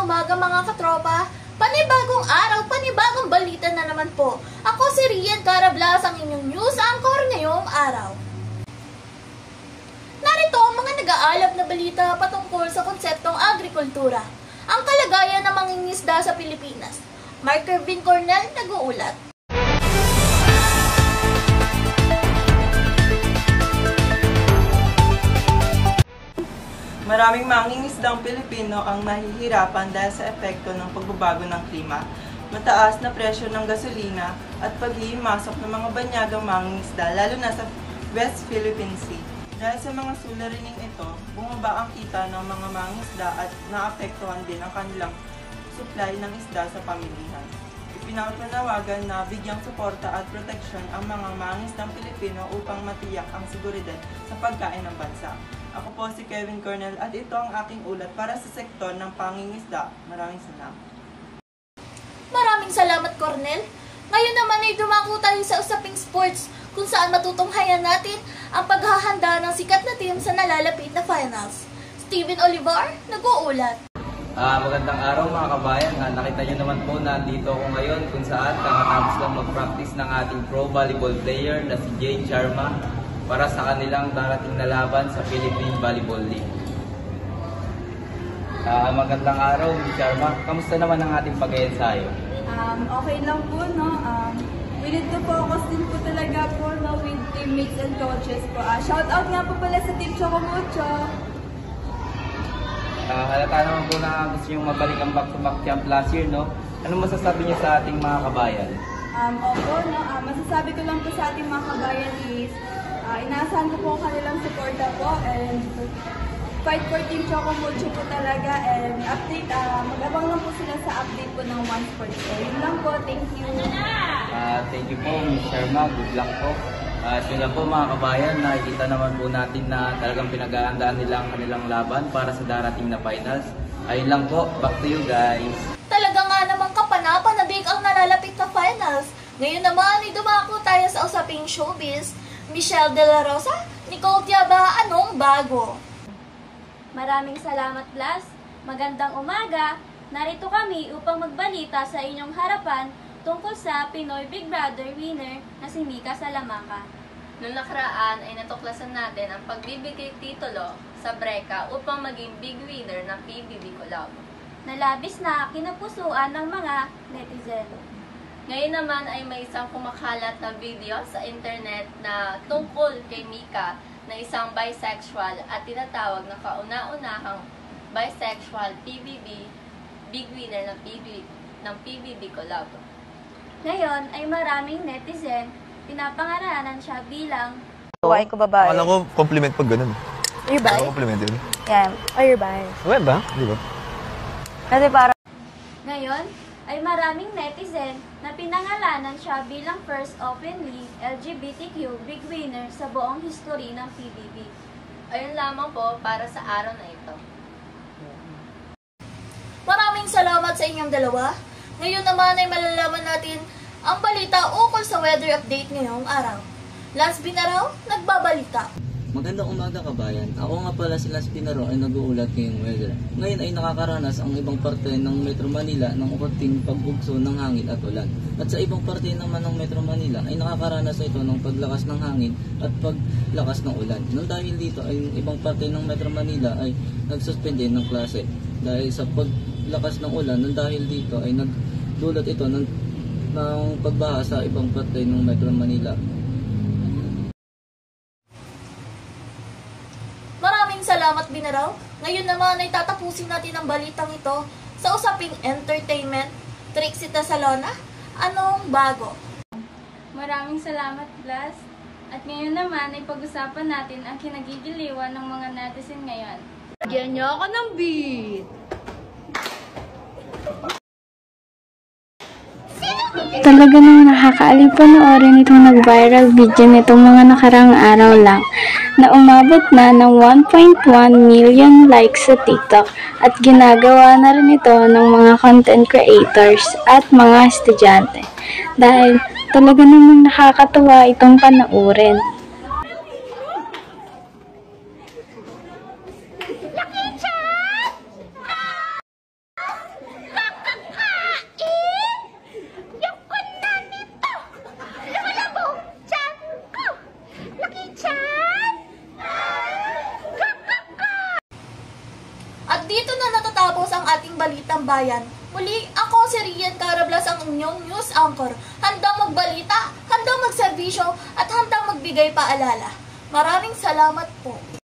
umaga mga katropa. Panibagong araw, panibagong balita na naman po. Ako si Rian Carablas, ang inyong news anchor ngayong araw. Narito ang mga nag-aalab na balita patungkol sa konseptong agrikultura. Ang kalagayan ng mangingisda sa Pilipinas. Mark Kervin Cornel nag-uulat. Maraming mangingisdang Pilipino ang nahihirapan dahil sa epekto ng pagbabago ng klima, mataas na presyo ng gasolina at paghihimasok ng mga banyagang mangingisda lalo na sa West Philippine Sea. Dahil sa mga suliraning ito, bumaba ang kita ng mga mangingisda at naapektuhan din ang kanilang supply ng isda sa pamilihan. Ipinapanawagan na bigyang suporta at proteksyon ang mga mangingisdang Pilipino upang matiyak ang seguridad sa pagkain ng bansa. Ako po si Kevin Cornel at ito ang aking ulat para sa sektor ng pangingisda. Maraming salamat. Maraming salamat, Cornel. Ngayon naman ay dumako tayo sa usaping sports kung saan matutunghayan natin ang paghahanda ng sikat na team sa nalalapit na finals. Steven Olivar, nag-uulat. Magandang araw mga kabayan. Nakita nyo naman po na dito ako ngayon kung saan kakatapos lang mag-practice ng ating pro volleyball player na si Jay Charma para sa kanilang darating na laban sa Philippine Volleyball League. Magandang araw, Ms. Charma. Kamusta naman ang ating pag-ensayo? Okay lang po, no? We need to focus din po talaga po, no, with teammates and coaches po. Shout out nga po pala sa Team Choco Mucho. Halata naman po na gusto nyo mabalik ang back-to-back champ last year, no? Ano masasabi niyo sa ating mga kabayan? Opo, no? Masasabi ko lang po sa ating mga kabayan is inaasahan ko po ang kanilang suporta po and fight for Team Choco Mucho po talaga and update, mag-abang lang po sila sa update po ng One Sports. So, yun lang po. Thank you. Thank you po, Ms. Sharma. Good luck po. Yun lang po mga kabayan, nakikita naman po natin na talagang pinag-aandaan nila ang kanilang laban para sa darating na finals. Ayun lang po, back to you guys. Talaga nga namang kapanapanabik ang nalalapit na finals. Ngayon naman ay dumako tayo sa usaping showbiz. Michelle De La Rosa, Nicole Tiaba, anong bago? Maraming salamat, Blas. Magandang umaga. Narito kami upang magbalita sa inyong harapan tungkol sa Pinoy Big Brother winner na si Mika Salamanca. Noong nakaraan ay natuklasan natin ang pagbibigay titulo sa Breka upang maging big winner ng PBB Collab. Nalabis na kinapusuan ng mga netizen. Ngayon naman ay may isang kumakalat na video sa internet na tungkol kay Mika na isang bisexual at tinatawag na kauna-unahang bisexual PBB big winner ng PBB Collab. Ngayon ay maraming netizen pinapangaralan siya bilang Tuwain ko babae. Akala ko compliment pag ganun. Are you bi? Akala ko compliment yun. Yeah. Are you bi? Okay ba? Di ba? Kasi parang Ngayon ay maraming netizen na pinangalanan siya bilang first openly LGBTQ big winner sa buong history ng PBB. Ayun lamang po para sa araw na ito. Maraming salamat sa inyong dalawa. Ngayon naman ay malalaman natin ang balita ukol sa weather update ngayong araw. Lance Binaraw, nagbabalita. Magandang umaga kabayan. Ako nga pala si Lance Binaraw ay nag-uulat ngayong weather. Ngayon ay nakakaranas ang ibang parte ng Metro Manila ng ukunting pagbugso ng hangin at ulan. At sa ibang parte naman ng Metro Manila ay nakakaranas ito ng paglakas ng hangin at paglakas ng ulan. Nang dahil dito ay ibang parte ng Metro Manila ay nagsuspende ng klase. Dahil sa paglakas ng ulan, nang dahil dito ay nagdulot ito ng pagbaha sa ibang parte ng Metro Manila. Salamat, Binaraw. Ngayon naman ay tatapusin natin ang balitang ito sa usaping entertainment. Trixie Salona, anong bago? Maraming salamat, Blas. At ngayon naman ay pag-usapan natin ang kinagigiliwan ng mga netizen ngayon. Bigyan niyo ako ng beat. Talaga nang nakakaalib panoorin itong nag-viral video nitong mga nakarang araw lang na umabot na ng 1.1 million likes sa TikTok at ginagawa na rin ito ng mga content creators at mga estudyante dahil talaga namang nakakatuwa itong panoorin. At dito na natatapos ang ating Balitang Bayan. Muli, ako si Rian Carablas, ang inyong news anchor. Handang magbalita, handang magserbisyo, at handang magbigay paalala. Maraming salamat po.